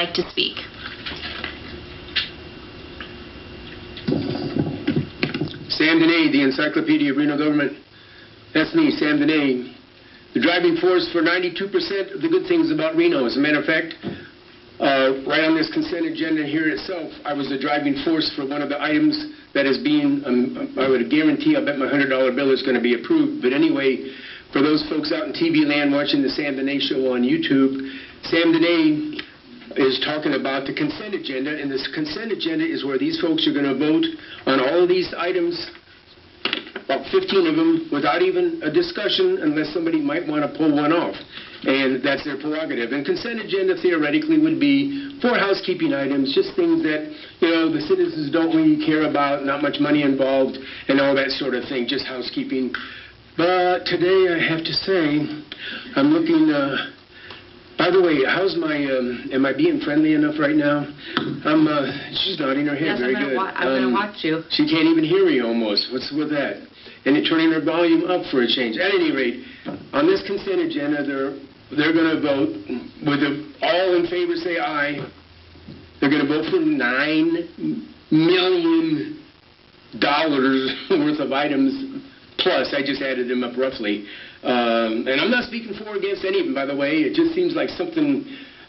like to speak. Sam DEHNE, the Encyclopedia of Reno Government. That's me, Sam DEHNE. The driving force for 92% of the good things about Reno. As a matter of fact, right on this consent agenda here itself, I was the driving force for one of the items that is being, I would guarantee, I bet my $100 bill is going to be approved. But anyway, for those folks out in TV land watching the Sam DEHNE show on YouTube, Sam DEHNE is talking about the consent agenda, and this consent agenda is where these folks are going to vote on all of these items, about 15 of them, without even a discussion, unless somebody might want to pull one off. And that's their prerogative. And consent agenda theoretically would be for housekeeping items, just things that, you know, the citizens don't really care about, not much money involved, and all that sort of thing, just housekeeping. But today I have to say, I'm looking, by the way, how's my, am I being friendly enough right now? She's nodding her head, yes, very good. I'm going to watch you. She can't even hear me almost. What's with that? And it turning her volume up for a change. At any rate, on this consent agenda, they're going to vote with all in favor say aye. They're going to vote for $9 million worth of items plus. I just added them up roughly. And I'm not speaking for or against any of them, by the way. It just seems like something,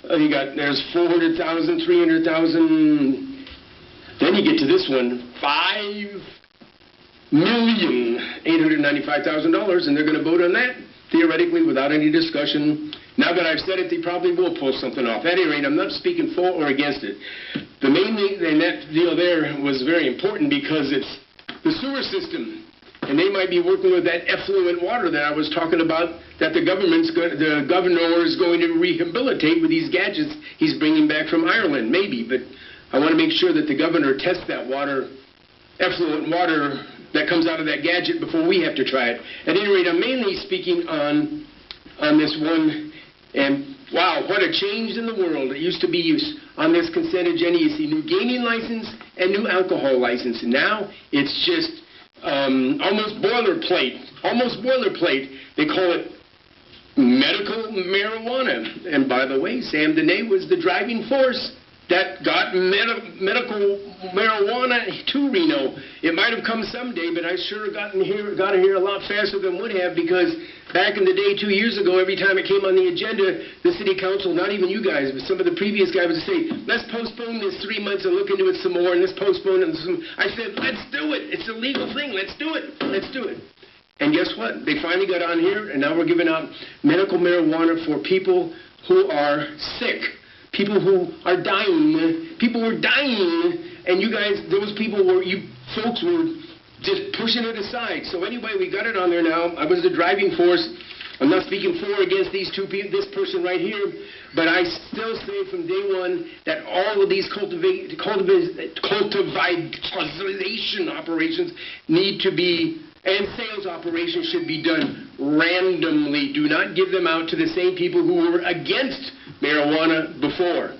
there's 400,000, 300,000. Then you get to this one, $5,895,000, and they're going to vote on that, theoretically, without any discussion. Now that I've said it, they probably will pull something off. At any rate, I'm not speaking for or against it. The main thing, and that deal there was very important because it's the sewer system. And they might be working with that effluent water that I was talking about that the governor is going to rehabilitate with these gadgets he's bringing back from Ireland, maybe. But I want to make sure that the governor tests that water, effluent water that comes out of that gadget before we have to try it. At any rate, I'm mainly speaking on this one, and wow, what a change in the world. It used to be used on this consent agenda. You see new gaming license and new alcohol license, and now it's just almost boilerplate. They call it medical marijuana. And by the way, Sam DEHNE was the driving force that got medical marijuana to Reno. It might have come someday, but I sure got here a lot faster than would have, because back in the day, 2 years ago, every time it came on the agenda, the city council, not even you guys, but some of the previous guys would say, let's postpone this 3 months and look into it some more, and let's postpone it. I said, let's do it. It's a legal thing. Let's do it. Let's do it. And guess what? They finally got on here, and now we're giving out medical marijuana for people who are sick. People who are dying. People were dying, and you guys, those people were, you folks were just pushing it aside. So anyway, we got it on there now. I was the driving force. I'm not speaking for or against these two people, this person right here, but I still say from day one that all of these cultivation operations need to be, and sales operations should be done randomly. Do not give them out to the same people who were against marijuana before.